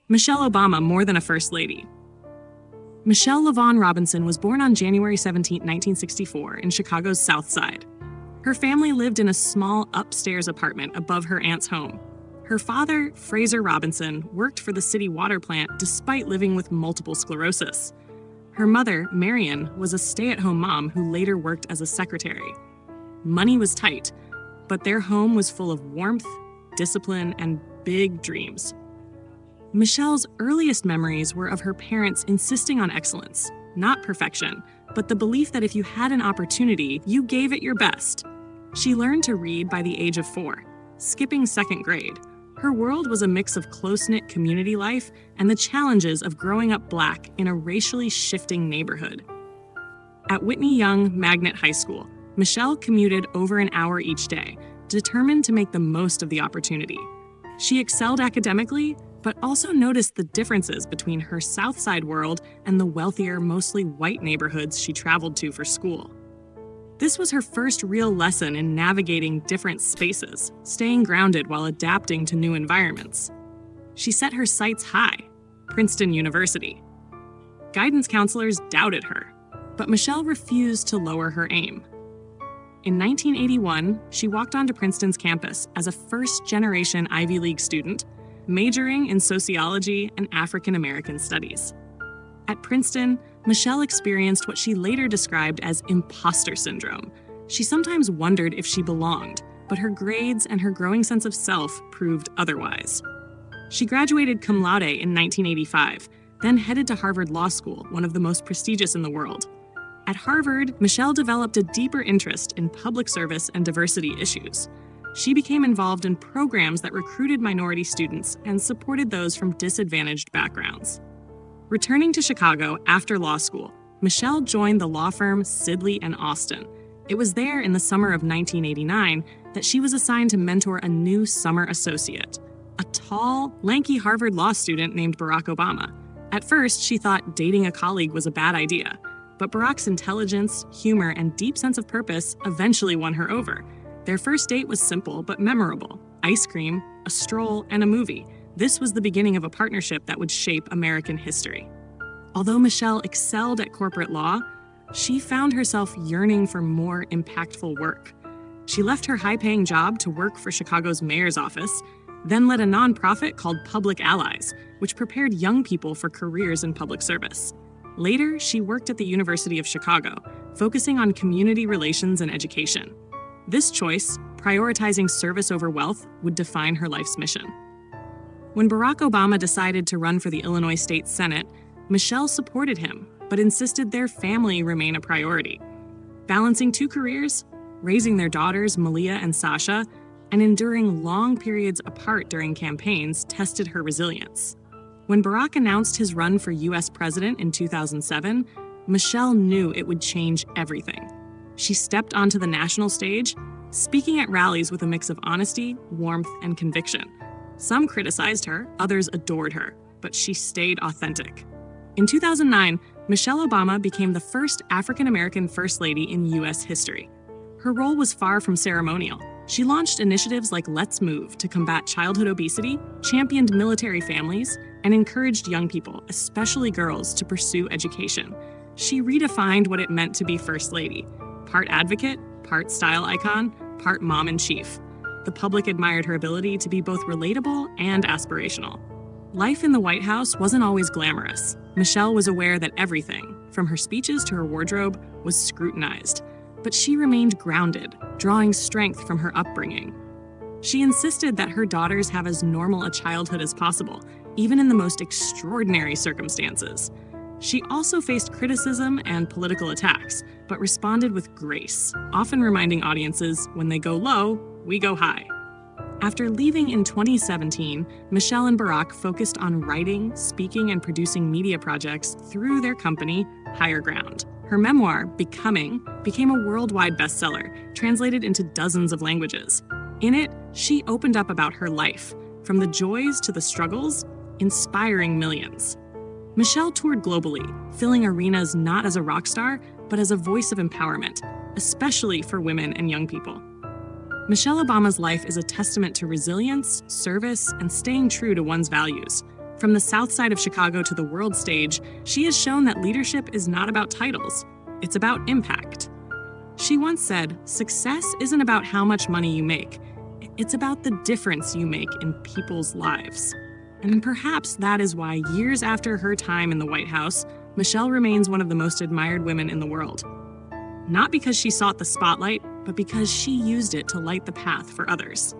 Michelle Obama more than a first lady. Michelle LaVaughn Robinson was born on January 17, 1964, in Chicago's South Side. Her family lived in a small upstairs apartment above her aunt's home. Her father, Fraser Robinson, worked for the city water plant despite living with multiple sclerosis. Her mother, Marion, was a stay-at-home mom who later worked as a secretary. Money was tight, but their home was full of warmth, discipline, and big dreams. Michelle's earliest memories were of her parents insisting on excellence, not perfection, but the belief that if you had an opportunity, you gave it your best. She learned to read by the age of 4, skipping second grade. Her world was a mix of close-knit community life and the challenges of growing up Black in a racially shifting neighborhood. At Whitney Young Magnet High School, Michelle commuted over an hour each day, determined to make the most of the opportunity. She excelled academically, but also noticed the differences between her South Side world and the wealthier, mostly white neighborhoods she traveled to for school. This was her first real lesson in navigating different spaces, staying grounded while adapting to new environments. She set her sights high, Princeton University. Guidance counselors doubted her, but Michelle refused to lower her aim. In 1981, she walked onto Princeton's campus as a first-generation Ivy League student, majoring in sociology and African American studies. At Princeton, Michelle experienced what she later described as imposter syndrome. She sometimes wondered if she belonged, but her grades and her growing sense of self proved otherwise. She graduated cum laude in 1985, then headed to Harvard Law School, one of the most prestigious in the world. At Harvard, Michelle developed a deeper interest in public service and diversity issues. She became involved in programs that recruited minority students and supported those from disadvantaged backgrounds. Returning to Chicago after law school, Michelle joined the law firm Sidley and Austin. It was there in the summer of 1989 that she was assigned to mentor a new summer associate, a tall, lanky Harvard law student named Barack Obama. At first, she thought dating a colleague was a bad idea, but Barack's intelligence, humor, and deep sense of purpose eventually won her over. Their first date was simple but memorable: ice cream, a stroll, and a movie. This was the beginning of a partnership that would shape American history. Although Michelle excelled at corporate law, she found herself yearning for more impactful work. She left her high-paying job to work for Chicago's mayor's office, then led a nonprofit called Public Allies, which prepared young people for careers in public service. Later, she worked at the University of Chicago, focusing on community relations and education. This choice, prioritizing service over wealth, would define her life's mission. When Barack Obama decided to run for the Illinois State Senate, Michelle supported him, but insisted their family remain a priority. Balancing 2 careers, raising their daughters Malia and Sasha, and enduring long periods apart during campaigns tested her resilience. When Barack announced his run for U.S. president in 2007, Michelle knew it would change everything. She stepped onto the national stage, speaking at rallies with a mix of honesty, warmth, and conviction. Some criticized her, others adored her, but she stayed authentic. In 2009, Michelle Obama became the first African-American First Lady in U.S. history. Her role was far from ceremonial. She launched initiatives like Let's Move to combat childhood obesity, championed military families, and encouraged young people, especially girls, to pursue education. She redefined what it meant to be First Lady: part advocate, part style icon, part mom-in-chief. The public admired her ability to be both relatable and aspirational. Life in the White House wasn't always glamorous. Michelle was aware that everything, from her speeches to her wardrobe, was scrutinized. But she remained grounded, drawing strength from her upbringing. She insisted that her daughters have as normal a childhood as possible, even in the most extraordinary circumstances. She also faced criticism and political attacks, but responded with grace, often reminding audiences, when they go low, we go high. After leaving in 2017, Michelle and Barack focused on writing, speaking, and producing media projects through their company, Higher Ground. Her memoir, Becoming, became a worldwide bestseller, translated into dozens of languages. In it, she opened up about her life, from the joys to the struggles, inspiring millions. Michelle toured globally, filling arenas not as a rock star, but as a voice of empowerment, especially for women and young people. Michelle Obama's life is a testament to resilience, service, and staying true to one's values. From the South Side of Chicago to the world stage, she has shown that leadership is not about titles, it's about impact. She once said, "Success isn't about how much money you make. It's about the difference you make in people's lives." And perhaps that is why, years after her time in the White House, Michelle remains one of the most admired women in the world. Not because she sought the spotlight, but because she used it to light the path for others.